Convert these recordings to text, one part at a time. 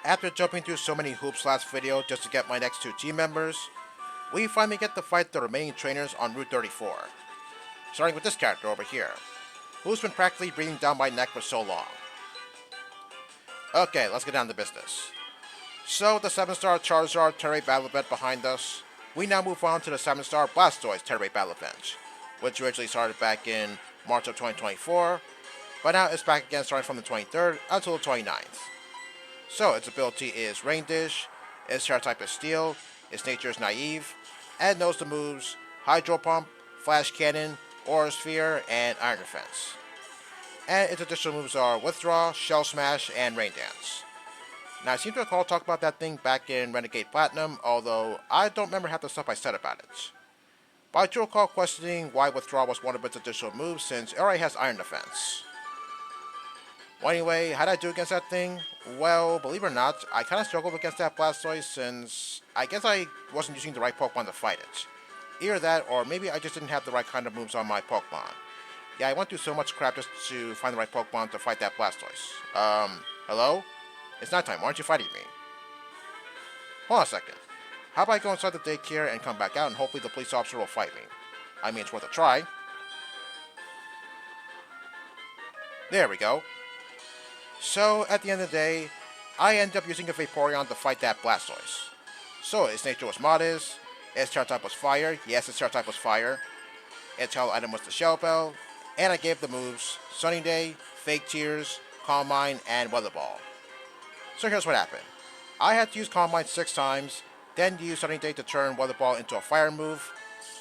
After jumping through so many hoops last video just to get my next two team members, we finally get to fight the remaining trainers on Route 34. Starting with this character over here, who's been practically breathing down my neck for so long. Okay, let's get down to business. So, the 7-star Charizard Terray Battle Event behind us, we now move on to the 7-star Blastoise Terray Battle Event, which originally started back in March of 2024, but now it's back again starting from the 23rd until the 29th. So, its ability is Rain Dish, its Terra type is Steel, its nature is Naive, and knows the moves Hydro Pump, Flash Cannon, Aura Sphere, and Iron Defense. And its additional moves are Withdraw, Shell Smash, and Rain Dance. Now, I seem to recall talking about that thing back in Renegade Platinum, although I don't remember half the stuff I said about it. But I do recall questioning why Withdraw was one of its additional moves since it already has Iron Defense. Well, anyway, how did I do against that thing? Well, believe it or not, I kind of struggled against that Blastoise since I guess I wasn't using the right Pokemon to fight it. Either that, or maybe I just didn't have the right kind of moves on my Pokemon. Yeah, I went through so much crap just to find the right Pokemon to fight that Blastoise. Hello? It's nighttime, why aren't you fighting me? Hold on a second. How about I go inside the daycare and come back out and hopefully the police officer will fight me? I mean, it's worth a try. There we go. So, at the end of the day, I end up using a Vaporeon to fight that Blastoise. So, its nature was Modest, its Terra type was Fire, yes, its Terra type was Fire, its held item was the Shell Bell, and I gave the moves Sunny Day, Fake Tears, Calm Mind, and Weather Ball. So here's what happened. I had to use Calm Mind 6 times, then use Sunny Day to turn Weather Ball into a Fire move,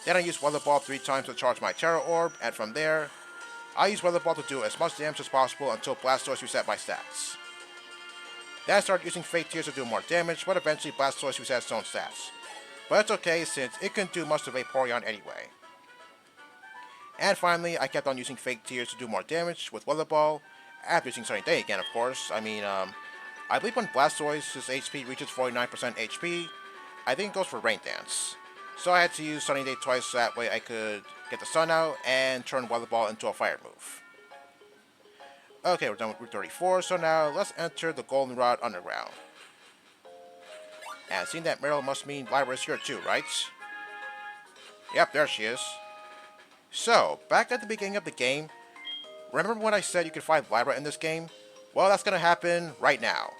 then I used Weather Ball 3 times to charge my Terra Orb, and from there, I used Weather Ball to do as much damage as possible until Blastoise reset my stats. Then I started using Fake Tears to do more damage, but eventually Blastoise reset its own stats. But it's okay since it couldn't do much to Vaporeon anyway. And finally, I kept on using Fake Tears to do more damage with Weather Ball, after using Sunny Day again, of course. I believe when Blastoise's HP reaches 49% HP, I think it goes for Rain Dance. So I had to use Sunny Day twice so that way I could get the sun out and turn Weather Ball into a fire move. Okay, we're done with Route 34, so now let's enter the Goldenrod Underground. And seeing that Marill must mean Lyra is here too, right? Yep, there she is. So, back at the beginning of the game, remember when I said you could find Lyra in this game? Well, that's gonna happen right now.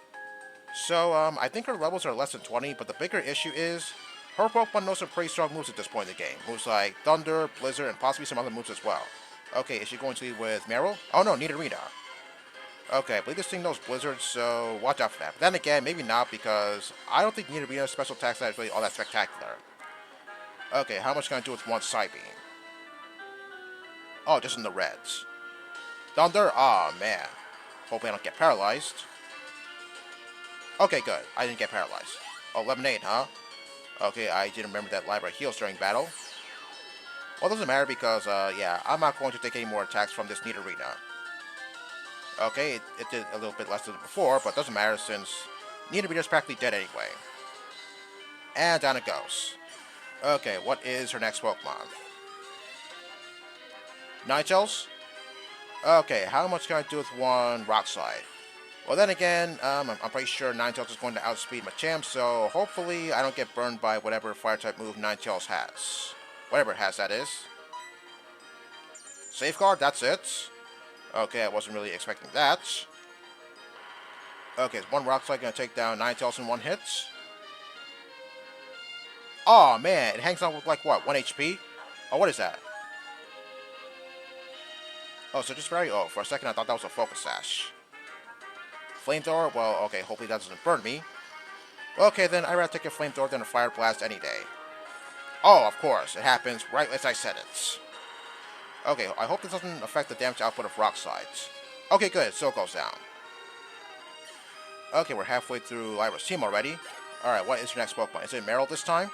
So, I think her levels are less than 20, but the bigger issue is, her Pokemon knows some pretty strong moves at this point in the game. Moves like Thunder, Blizzard, and possibly some other moves as well. Okay, is she going to be with Marill? Oh no, Nidorina. Okay, I believe this thing knows Blizzard, so watch out for that. But then again, maybe not, because I don't think Nidorina's special attack stat is really all that spectacular. Okay, how much can I do with one Psybeam? Oh, just in the reds. Thunder? Aw, man. Hopefully I don't get paralyzed. Okay, good. I didn't get paralyzed. Oh, Lemonade, huh? Okay, I didn't remember that Lyra heals during battle. Well, it doesn't matter because, yeah, I'm not going to take any more attacks from this Nidorina. Okay, it did a little bit less than before, but it doesn't matter since Nidorina's practically dead anyway. And down it goes. Okay, what is her next Pokemon? Ninetales? Okay, how much can I do with one Rock Slide? Well, then again, I'm pretty sure Ninetales is going to outspeed Machamp, so hopefully I don't get burned by whatever Fire-type move Ninetales has. Whatever it has, that is. Safeguard, that's it. Okay, I wasn't really expecting that. Okay, is one Rock Slide going to take down Ninetales in one hit? Oh man, it hangs on with like what, 1 HP? Oh, what is that? Oh, so just very, oh, for a second I thought that was a Focus Sash. Flamethrower? Well, okay, hopefully that doesn't burn me. Okay, then I'd rather take a Flamethrower than a Fire Blast any day. Oh, of course, it happens right as I said it. Okay, I hope this doesn't affect the damage output of Rock Slides. Okay, good, so it goes down. Okay, we're halfway through Lyra's team already. Alright, what is your next Pokemon? Is it Marill this time?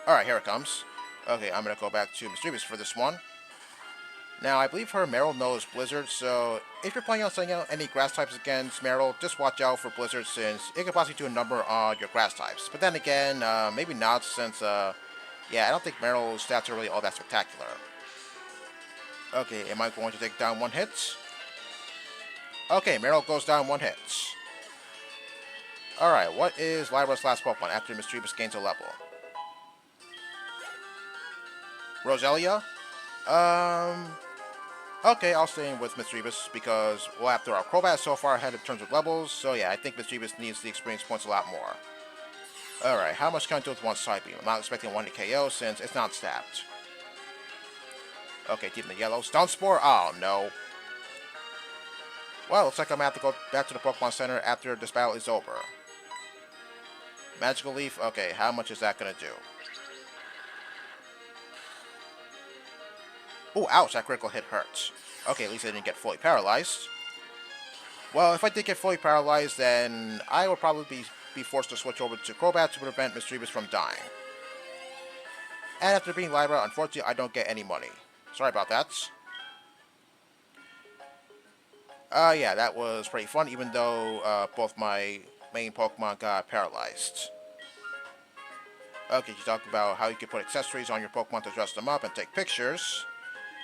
Alright, here it comes. Okay, I'm gonna go back to Mischievous for this one. Now, I believe her Marill knows Blizzard, so if you're planning on sending out any grass types against Marill, just watch out for Blizzard since it could possibly do a number on your grass types. But then again, maybe not since, yeah, I don't think Marill's stats are really all that spectacular. Okay, am I going to take down one hit? Okay, Marill goes down 1 hit. Alright, what is Lyra's last Pokemon after Mischievous gains a level? Roselia? Um, okay, I'll stay in with Mischievous because, well, after all, Crobat is so far ahead in terms of levels, so yeah, I think Mischievous needs the experience points a lot more. Alright, how much can I do with one Side Beam? I'm not expecting one to KO since it's not stabbed. Okay, deep in the yellow. Stone Spore? Oh, no. Well, looks like I'm going to have to go back to the Pokemon Center after this battle is over. Magical Leaf? Okay, how much is that going to do? Ooh, ouch, that critical hit hurts. Okay, at least I didn't get fully paralyzed. Well, if I did get fully paralyzed, then I would probably be forced to switch over to Crobat to prevent Mischievous from dying. And after being Lyra, unfortunately, I don't get any money. Sorry about that. Yeah, that was pretty fun, even though both my main Pokemon got paralyzed. Okay, you talked about how you can put accessories on your Pokemon to dress them up and take pictures.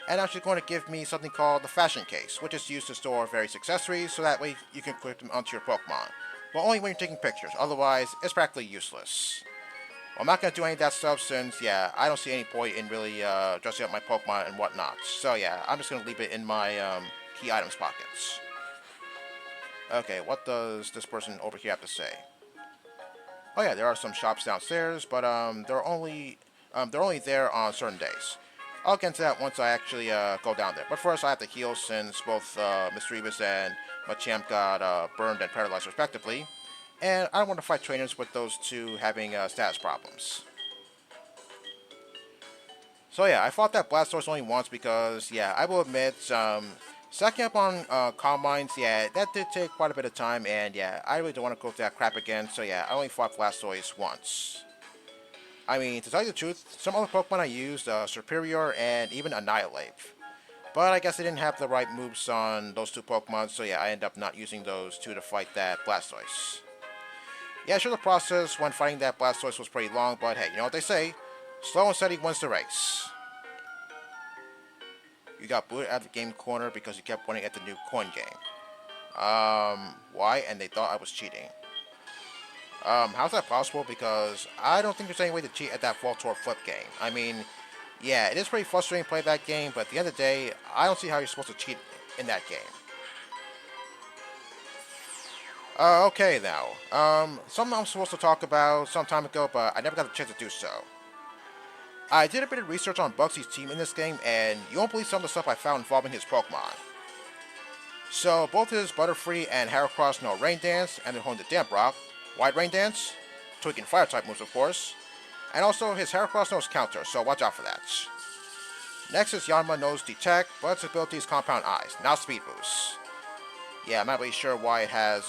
And now she's going to give me something called the Fashion Case, which is used to store various accessories, so that way you can equip them onto your Pokemon. But only when you're taking pictures, otherwise it's practically useless. Well, I'm not going to do any of that stuff since, yeah, I don't see any point in really dressing up my Pokemon and whatnot. So yeah, I'm just going to leave it in my key items pockets. Okay, what does this person over here have to say? Oh yeah, there are some shops downstairs, but they're only there on certain days. I'll get into that once I actually go down there. But first, I have to heal since both Mischievous and Machamp got burned and paralyzed respectively. And I don't want to fight trainers with those two having status problems. So yeah, I fought that Blastoise only once because, yeah, I will admit, stacking up on Calm Minds, yeah, that did take quite a bit of time, and yeah, I really don't want to go through that crap again, so yeah, I only fought Blastoise once. I mean, to tell you the truth, some other Pokemon I used, Superior and even Annihilate. But I guess I didn't have the right moves on those two Pokemon, so yeah, I ended up not using those two to fight that Blastoise. Yeah, sure, the process when fighting that Blastoise was pretty long, but hey, you know what they say? Slow and steady wins the race. You got booted out of the game corner because you kept winning at the new coin game. Why? And they thought I was cheating. How's that possible? Because I don't think there's any way to cheat at that Voltorb flip game. I mean, yeah, it is pretty frustrating to play that game, but at the end of the day, I don't see how you're supposed to cheat in that game. Okay now. Something I'm supposed to talk about some time ago, but I never got the chance to do so. I did a bit of research on Bugsy's team in this game, and you won't believe some of the stuff I found involving his Pokemon. So, both his Butterfree and Heracross know Rain Dance, and they're home to Damp Rock, Wide Rain Dance, tweaking Fire-type moves of course, and also his Heracross knows Counter, so watch out for that. Next is Yanma knows Detect, but its ability is Compound Eyes, not Speed Boost. Yeah, I'm not really sure why it has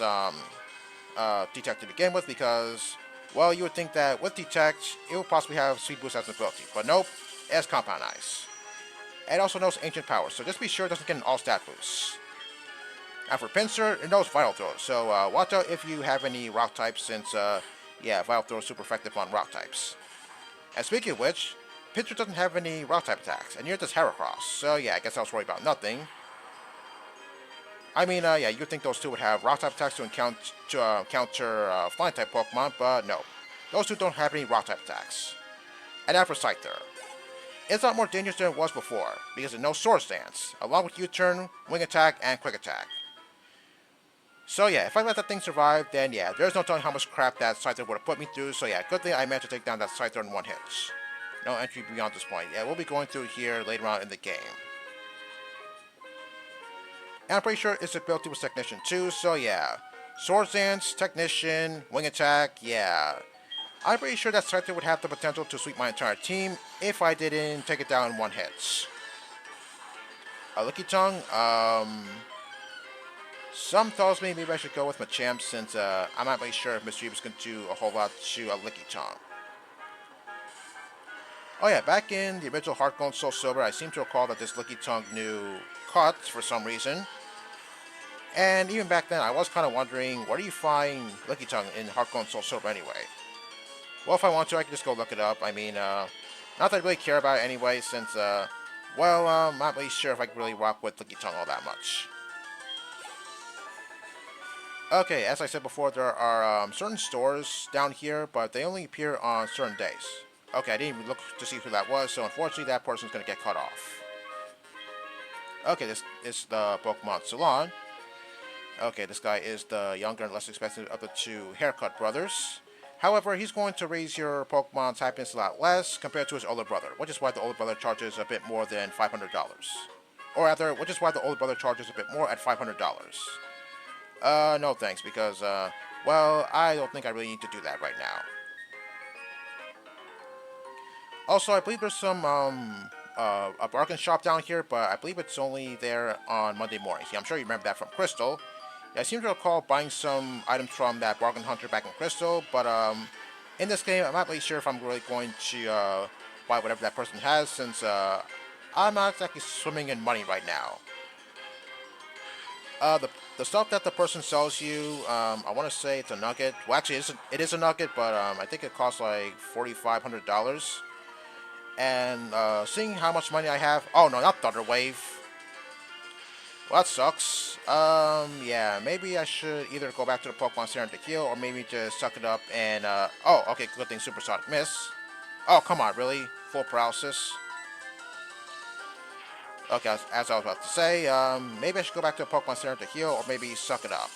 Detect to begin with, because, well, you would think that with Detect, it would possibly have Speed Boost as an ability, but nope, it has Compound Eyes. It also knows Ancient Power, so just be sure it doesn't get an all-stat boost. And for Pinsir, it knows Vital Throw, so watch out if you have any Rock types, since, yeah, Vital Throw is super effective on Rock types. And speaking of which, Pinsir doesn't have any Rock type attacks, and neither does Heracross, so yeah, I guess I was worried about nothing. I mean, yeah, you'd think those two would have Rock type attacks to counter Flying type Pokemon, but no. Those two don't have any Rock type attacks. And now for Scyther. It's a lot more dangerous than it was before, because it knows Sword Stance, along with U-Turn, Wing Attack, and Quick Attack. So yeah, if I let that thing survive, then yeah, there's no telling how much crap that Scyther would have put me through, so yeah, good thing I managed to take down that Scyther in one hit. No entry beyond this point. Yeah, we'll be going through here later on in the game. And I'm pretty sure its ability was Technician too, so yeah. Sword Dance, Technician, Wing Attack, yeah. I'm pretty sure that Scyther would have the potential to sweep my entire team if I didn't take it down in one hit. Lickitung, some tells me maybe I should go with Machamp since I'm not really sure if Mischievous can do a whole lot to a Lickitung. Oh yeah, back in the original Heart Gold Soul Silver, I seem to recall that this Lickitung knew Cut for some reason. And even back then, I was kind of wondering, where do you find Lickitung in Heart Gold Soul Silver anyway? Well, if I want to, I can just go look it up. I mean, not that I really care about it anyway, since, well, I'm not really sure if I can really rock with Lickitung all that much. Okay, as I said before, there are certain stores down here, but they only appear on certain days. Okay, I didn't even look to see who that was, so unfortunately that person's going to get cut off. Okay, this is the Pokemon Salon. Okay, this guy is the younger and less expensive of the two haircut brothers. However, he's going to raise your Pokemon's happiness a lot less compared to his older brother, which is why the older brother charges a bit more than $500. Or rather, which is why the older brother charges a bit more at $500. No thanks, because, well, I don't think I really need to do that right now. Also, I believe there's a bargain shop down here, but I believe it's only there on Monday mornings. Yeah, I'm sure you remember that from Crystal. Yeah, I seem to recall buying some items from that bargain hunter back in Crystal, but, in this game, I'm not really sure if I'm really going to, buy whatever that person has, since, I'm not exactly swimming in money right now. The stuff that the person sells you, I want to say it's a nugget. Well, actually, it is a nugget, but I think it costs like $4,500. And seeing how much money I have, oh no, not Thunder Wave. Well, that sucks. Yeah, maybe I should either go back to the Pokemon Center to heal, or maybe just suck it up and oh, okay, good thing Supersonic Miss. Oh, come on, really? Full paralysis. Okay, as I was about to say, maybe I should go back to the Pokemon Center to heal, or maybe suck it up.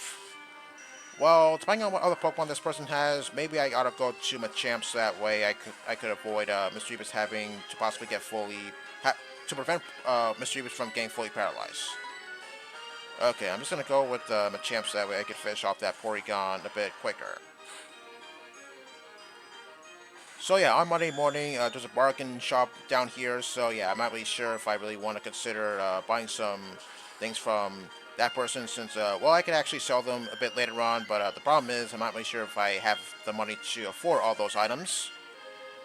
Well, depending on what other Pokemon this person has, maybe I ought to go to Machamp so that way I could avoid Mischievous having to possibly get to prevent Mischievous from getting fully paralyzed. Okay, I'm just gonna go with Machamp so that way I can finish off that Porygon a bit quicker. So yeah, on Monday morning, there's a bargain shop down here. So yeah, I'm not really sure if I really want to consider buying some things from that person, since well, I could actually sell them a bit later on. But the problem is, I'm not really sure if I have the money to afford all those items.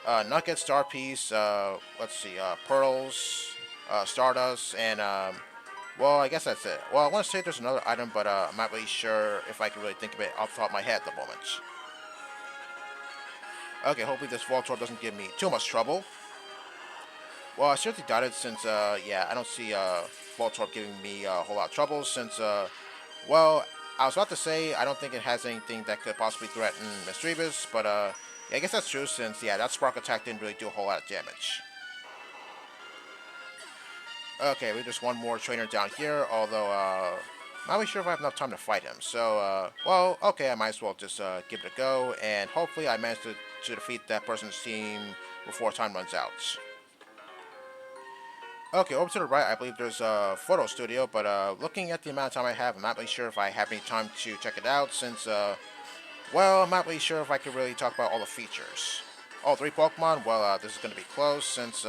Nugget, Star Piece, let's see, Pearls, Stardust, and well, I guess that's it. Well, I want to say there's another item, but I'm not really sure if I can really think of it off the top of my head at the moment. Okay, hopefully this Voltorb doesn't give me too much trouble. Well, I seriously doubt it, since, yeah, I don't see, Voltorb giving me a whole lot of trouble, since, well, I was about to say I don't think it has anything that could possibly threaten Misdreavus, but, yeah, I guess that's true, since, yeah, that Spark Attack didn't really do a whole lot of damage. Okay, we just one more trainer down here, although, not really sure if I have enough time to fight him, so, well, okay, I might as well just, give it a go, and hopefully I manage to defeat that person's team before time runs out. Okay, over to the right, I believe there's a photo studio, but looking at the amount of time I have, I'm not really sure if I have any time to check it out, since, well, I'm not really sure if I could really talk about all the features. All three Pokemon, well, this is going to be close, since,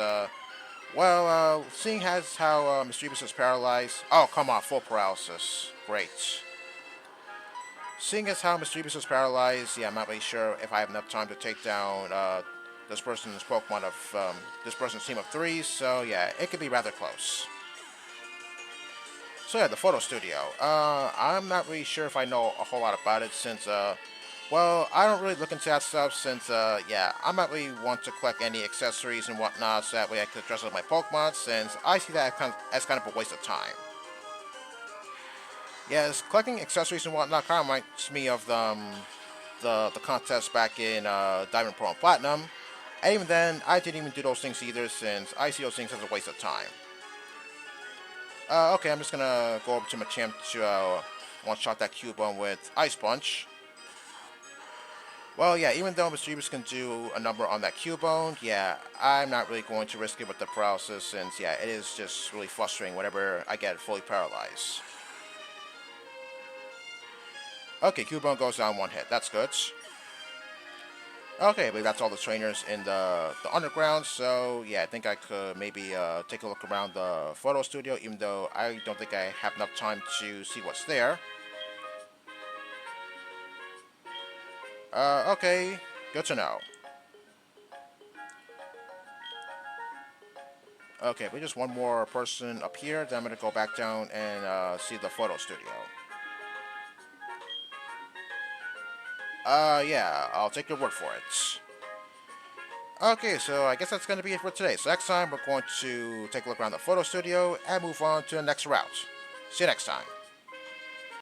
well, seeing as how Mischievous is paralyzed, oh, come on, full paralysis, great. Seeing as how Mischievous is paralyzed, yeah, I'm not really sure if I have enough time to take down this person's Pokemon of this person's team of three, so yeah, it could be rather close. So yeah, the photo studio. I'm not really sure if I know a whole lot about it, since well, I don't really look into that stuff, since yeah, I'm not really want to collect any accessories and whatnot, so that way I could dress up my Pokemon, since I see that as kind of a waste of time. Yes, collecting accessories and whatnot kind of reminds me of the contest back in Diamond, Pearl, and Platinum. And even then, I didn't even do those things either, since I see those things as a waste of time. Okay, I'm just gonna go over to Machamp to one-shot that Cubone with Ice Punch. Well, yeah, even though Mischievous can do a number on that Cubone, yeah, I'm not really going to risk it with the paralysis, since, yeah, it is just really frustrating whenever I get fully paralyzed. Okay, Cubone goes down one hit. That's good. Okay, I believe that's all the trainers in the underground, so yeah, I think I could maybe take a look around the photo studio, even though I don't think I have enough time to see what's there. Okay, good to know. Okay, we just one more person up here, then I'm gonna go back down and see the photo studio. Yeah, I'll take your word for it. Okay, so I guess that's going to be it for today. So next time, we're going to take a look around the photo studio and move on to the next route. See you next time.